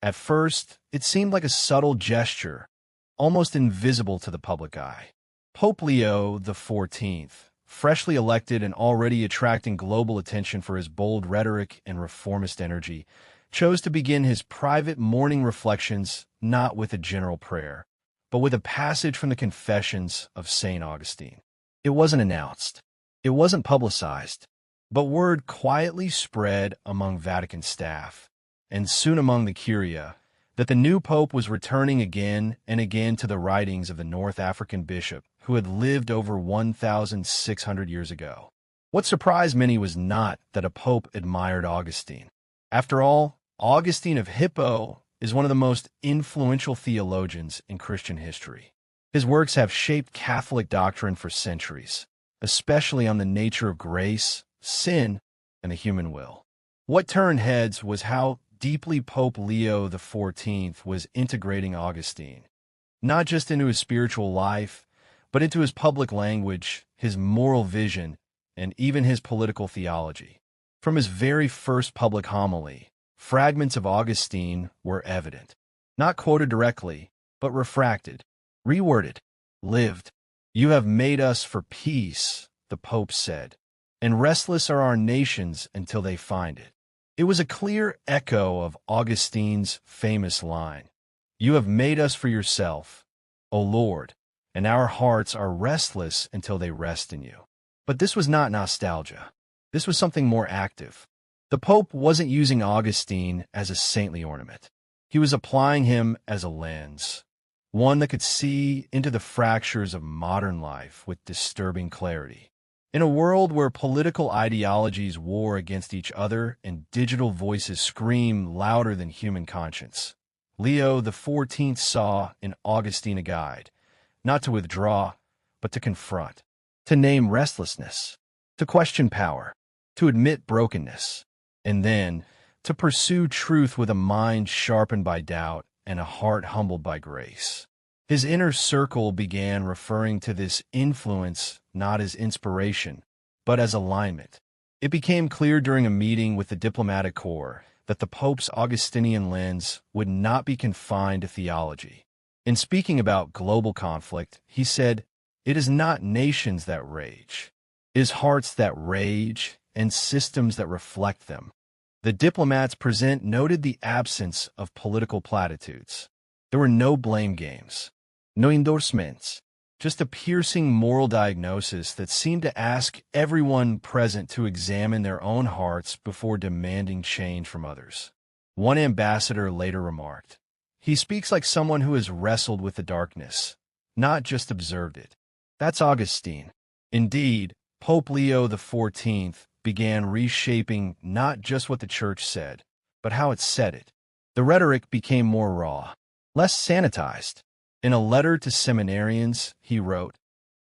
At first, it seemed like a subtle gesture, almost invisible to the public eye. Pope Leo XIV, freshly elected and already attracting global attention for his bold rhetoric and reformist energy, chose to begin his private morning reflections not with a general prayer, but with a passage from the Confessions of St. Augustine. It wasn't announced. It wasn't publicized, but word quietly spread among Vatican staff, and soon among the Curia, that the new pope was returning again and again to the writings of the North African bishop who had lived over 1,600 years ago. What surprised many was not that a pope admired Augustine. After all, Augustine of Hippo is one of the most influential theologians in Christian history. His works have shaped Catholic doctrine for centuries, especially on the nature of grace, sin, and the human will. What turned heads was how deeply Pope Leo XIV was integrating Augustine, not just into his spiritual life, but into his public language, his moral vision, and even his political theology. From his very first public homily, fragments of Augustine were evident, not quoted directly, but refracted, reworded, lived. "You have made us for peace," the Pope said, "and restless are our nations until they find it." It was a clear echo of Augustine's famous line, "You have made us for yourself, O Lord, and our hearts are restless until they rest in you." But this was not nostalgia. This was something more active. The Pope wasn't using Augustine as a saintly ornament. He was applying him as a lens, one that could see into the fractures of modern life with disturbing clarity. In a world where political ideologies war against each other and digital voices scream louder than human conscience, Leo XIV saw in Augustine a guide, not to withdraw, but to confront, to name restlessness, to question power, to admit brokenness, and then to pursue truth with a mind sharpened by doubt and a heart humbled by grace. His inner circle began referring to this influence not as inspiration, but as alignment. It became clear during a meeting with the diplomatic corps that the Pope's Augustinian lens would not be confined to theology. In speaking about global conflict, he said, "It is not nations that rage. It is hearts that rage and systems that reflect them." The diplomats present noted the absence of political platitudes. There were no blame games, no endorsements, just a piercing moral diagnosis that seemed to ask everyone present to examine their own hearts before demanding change from others. One ambassador later remarked, "He speaks like someone who has wrestled with the darkness, not just observed it." That's Augustine. Indeed, Pope Leo XIV began reshaping not just what the Church said, but how it said it. The rhetoric became more raw, less sanitized. In a letter to seminarians, he wrote,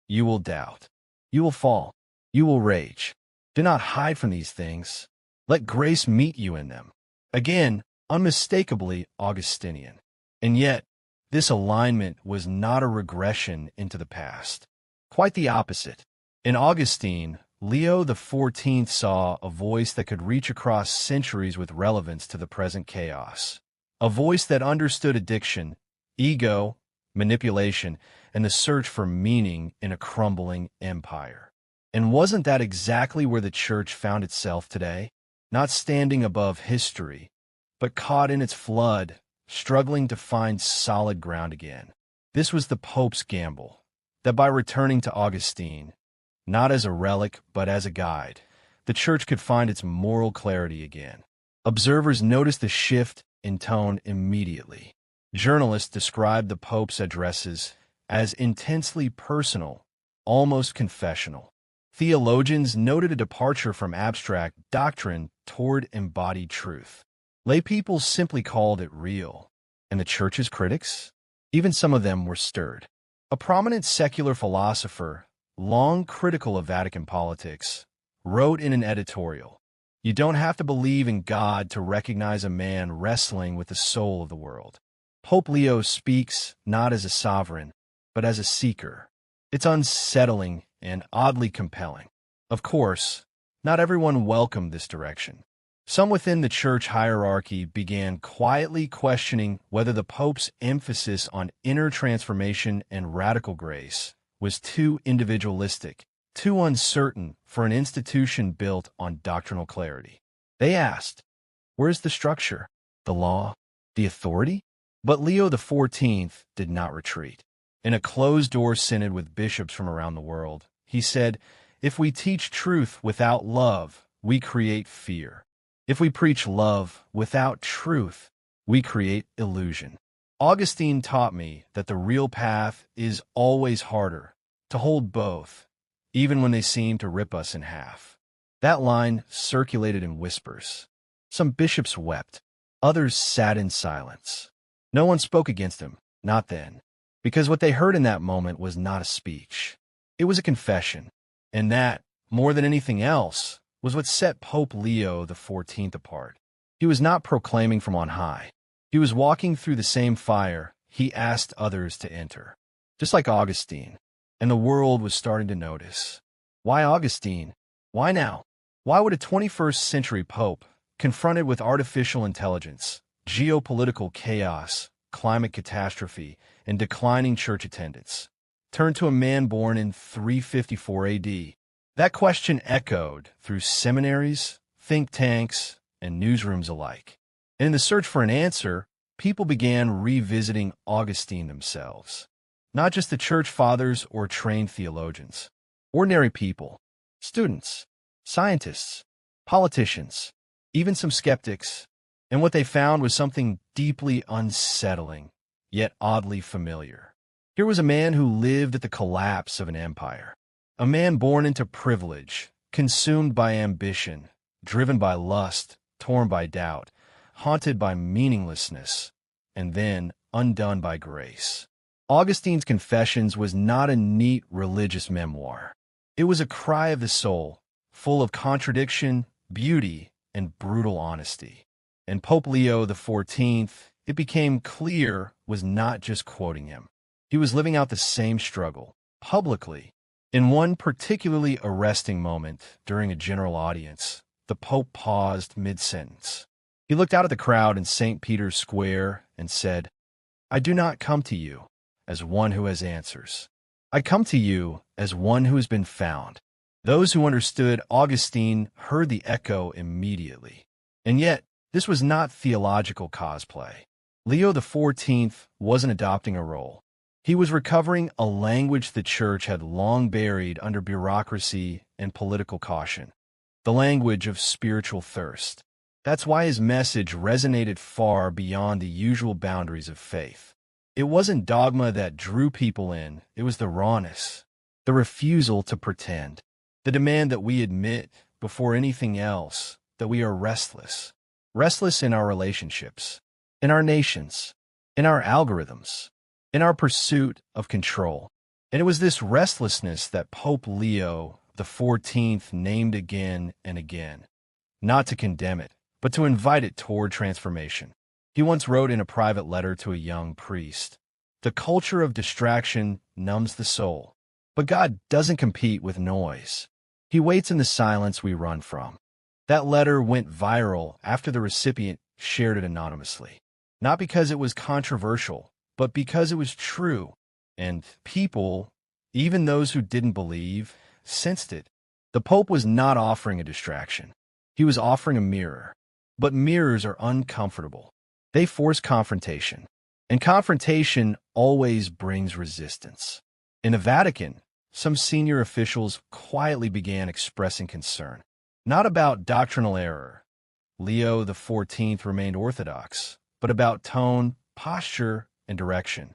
"You will doubt. You will fall. You will rage. Do not hide from these things. Let grace meet you in them." Again, unmistakably Augustinian. And yet, this alignment was not a regression into the past. Quite the opposite. In Augustine, Leo XIV saw a voice that could reach across centuries with relevance to the present chaos. A voice that understood addiction, ego, manipulation, and the search for meaning in a crumbling empire. And wasn't that exactly where the Church found itself today? Not standing above history, but caught in its flood, struggling to find solid ground again. This was the Pope's gamble, that by returning to Augustine, not as a relic but as a guide, the Church could find its moral clarity again. Observers noticed the shift in tone immediately. Journalists described the Pope's addresses as intensely personal, almost confessional. Theologians noted a departure from abstract doctrine toward embodied truth. Laypeople simply called it real, and the Church's critics? Even some of them were stirred. A prominent secular philosopher, long critical of Vatican politics, wrote in an editorial, "You don't have to believe in God to recognize a man wrestling with the soul of the world." Pope Leo speaks not as a sovereign, but as a seeker. It's unsettling and oddly compelling. Of course, not everyone welcomed this direction. Some within the church hierarchy began quietly questioning whether the Pope's emphasis on inner transformation and radical grace was too individualistic, too uncertain for an institution built on doctrinal clarity. They asked, where's the structure, the law, the authority? But Leo XIV did not retreat. In a closed-door synod with bishops from around the world, he said, if we teach truth without love, we create fear. If we preach love without truth, we create illusion. Augustine taught me that the real path is always harder, to hold both, even when they seem to rip us in half. That line circulated in whispers. Some bishops wept. Others sat in silence. No one spoke against him, not then, because what they heard in that moment was not a speech. It was a confession, and that, more than anything else, was what set Pope Leo XIV apart. He was not proclaiming from on high. He was walking through the same fire he asked others to enter. Just like Augustine, and the world was starting to notice. Why Augustine? Why now? Why would a 21st century pope, confronted with artificial intelligence, geopolitical chaos, climate catastrophe, and declining church attendance, turn to a man born in 354 AD? That question echoed through seminaries, think tanks, and newsrooms alike. And in the search for an answer, people began revisiting Augustine themselves. Not just the church fathers or trained theologians. Ordinary people, students, scientists, politicians, even some skeptics. And what they found was something deeply unsettling, yet oddly familiar. Here was a man who lived at the collapse of an empire. A man born into privilege, consumed by ambition, driven by lust, torn by doubt, haunted by meaninglessness, and then undone by grace. Augustine's Confessions was not a neat religious memoir. It was a cry of the soul, full of contradiction, beauty, and brutal honesty. And Pope Leo XIV, it became clear, was not just quoting him. He was living out the same struggle, publicly. In one particularly arresting moment during a general audience, the Pope paused mid-sentence. He looked out at the crowd in St. Peter's Square and said, I do not come to you as one who has answers. I come to you as one who has been found. Those who understood Augustine heard the echo immediately. And yet, this was not theological cosplay. Leo XIV wasn't adopting a role. He was recovering a language the church had long buried under bureaucracy and political caution, the language of spiritual thirst. That's why his message resonated far beyond the usual boundaries of faith. It wasn't dogma that drew people in, it was the rawness, the refusal to pretend, the demand that we admit, before anything else, that we are restless. Restless in our relationships, in our nations, in our algorithms, in our pursuit of control. And it was this restlessness that Pope Leo XIV named again and again, not to condemn it, but to invite it toward transformation. He once wrote in a private letter to a young priest, "The culture of distraction numbs the soul, but God doesn't compete with noise. He waits in the silence we run from." That letter went viral after the recipient shared it anonymously, not because it was controversial, but because it was true, and people, even those who didn't believe, sensed it. The Pope was not offering a distraction. He was offering a mirror. But mirrors are uncomfortable. They force confrontation, and confrontation always brings resistance. In the Vatican, some senior officials quietly began expressing concern, not about doctrinal error. Leo XIV remained orthodox, but about tone, posture, and direction.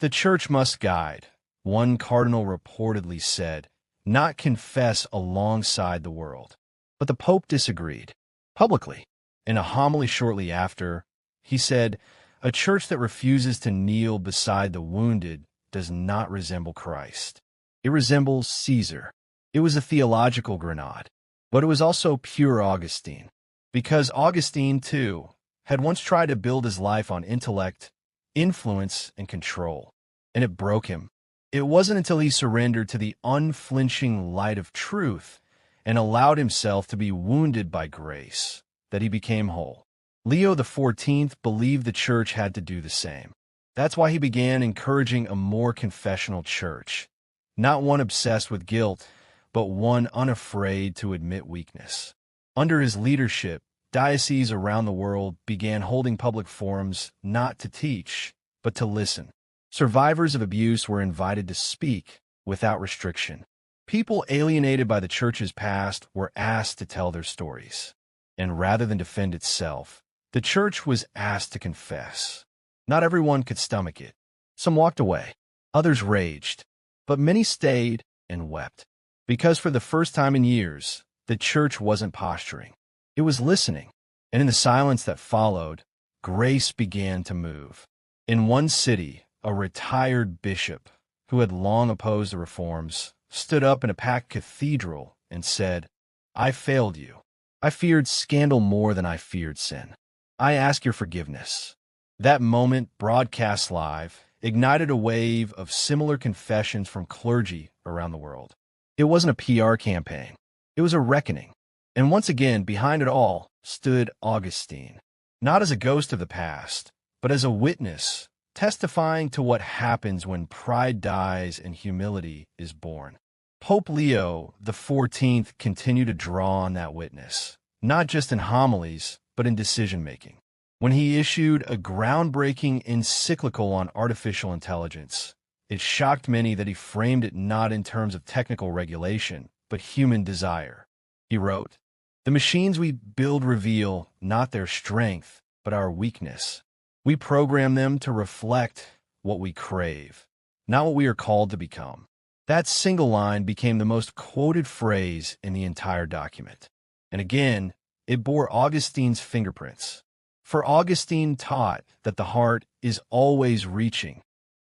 The church must guide, one cardinal reportedly said, not confess alongside the world. But the Pope disagreed, publicly. In a homily shortly after, he said, "A church that refuses to kneel beside the wounded does not resemble Christ. It resembles Caesar." It was a theological grenade, but it was also pure Augustine, because Augustine, too, had once tried to build his life on intellect, influence, and control, and it broke him. It wasn't until he surrendered to the unflinching light of truth and allowed himself to be wounded by grace that he became whole. Leo XIV believed the church had to do the same. That's why he began encouraging a more confessional church, not one obsessed with guilt, but one unafraid to admit weakness. Under his leadership, dioceses around the world began holding public forums not to teach, but to listen. Survivors of abuse were invited to speak without restriction. People alienated by the church's past were asked to tell their stories. And rather than defend itself, the church was asked to confess. Not everyone could stomach it. Some walked away. Others raged. But many stayed and wept. Because for the first time in years, the church wasn't posturing. It was listening. And in the silence that followed, grace began to move. In one city, a retired bishop, who had long opposed the reforms, stood up in a packed cathedral and said, "I failed you. I feared scandal more than I feared sin. I ask your forgiveness." That moment, broadcast live, ignited a wave of similar confessions from clergy around the world. It wasn't a PR campaign. It was a reckoning. And once again, behind it all, stood Augustine, not as a ghost of the past, but as a witness, testifying to what happens when pride dies and humility is born. Pope Leo XIV continued to draw on that witness, not just in homilies, but in decision-making. When he issued a groundbreaking encyclical on artificial intelligence, it shocked many that he framed it not in terms of technical regulation, but human desire. He wrote, "The machines we build reveal not their strength, but our weakness. We program them to reflect what we crave, not what we are called to become." That single line became the most quoted phrase in the entire document. And again, it bore Augustine's fingerprints. For Augustine taught that the heart is always reaching,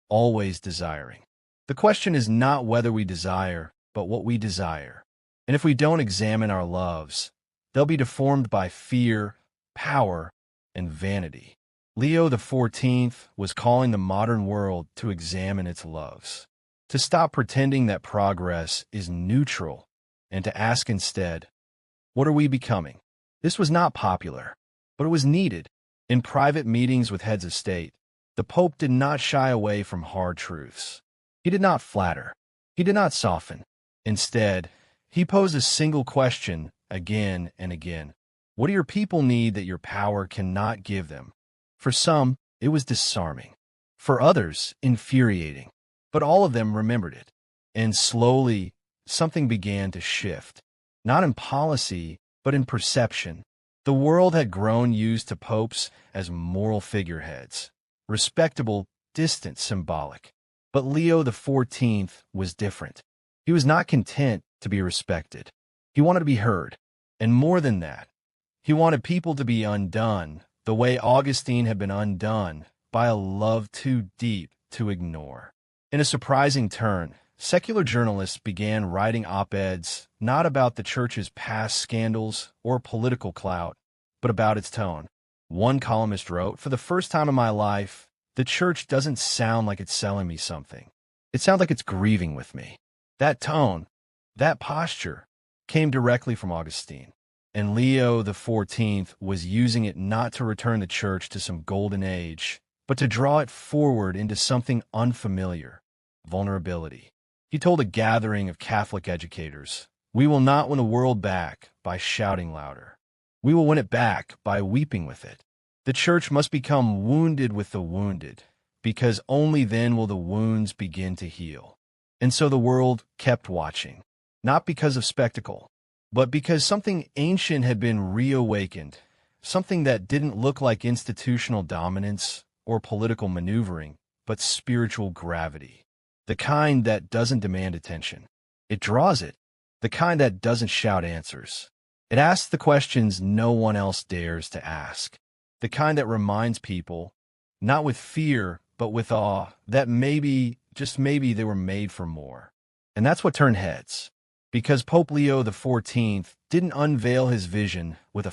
always desiring. The question is not whether we desire, but what we desire. And if we don't examine our loves, they'll be deformed by fear, power, and vanity. Leo XIV was calling the modern world to examine its loves, to stop pretending that progress is neutral, and to ask instead, what are we becoming? This was not popular, but it was needed. In private meetings with heads of state, the Pope did not shy away from hard truths. He did not flatter. He did not soften. Instead, he posed a single question again and again. What do your people need that your power cannot give them? For some, it was disarming. For others, infuriating. But all of them remembered it. And slowly, something began to shift. Not in policy, but in perception. The world had grown used to popes as moral figureheads, respectable, distant, symbolic. But Leo XIV was different. He was not content to be respected. He wanted to be heard. And more than that, he wanted people to be undone the way Augustine had been undone by a love too deep to ignore. In a surprising turn, secular journalists began writing op-eds not about the church's past scandals or political clout, but about its tone. One columnist wrote, "For the first time in my life, the church doesn't sound like it's selling me something. It sounds like it's grieving with me." That tone, that posture, came directly from Augustine. And Leo XIV was using it not to return the church to some golden age, but to draw it forward into something unfamiliar, vulnerability. He told a gathering of Catholic educators, "We will not win the world back by shouting louder. We will win it back by weeping with it. The church must become wounded with the wounded, because only then will the wounds begin to heal." And so the world kept watching, not because of spectacle, but because something ancient had been reawakened, something that didn't look like institutional dominance or political maneuvering, but spiritual gravity. The kind that doesn't demand attention. It draws it. The kind that doesn't shout answers. It asks the questions no one else dares to ask. The kind that reminds people, not with fear, but with awe, that maybe, just maybe, they were made for more. And that's what turned heads. Because Pope Leo XIV didn't unveil his vision with a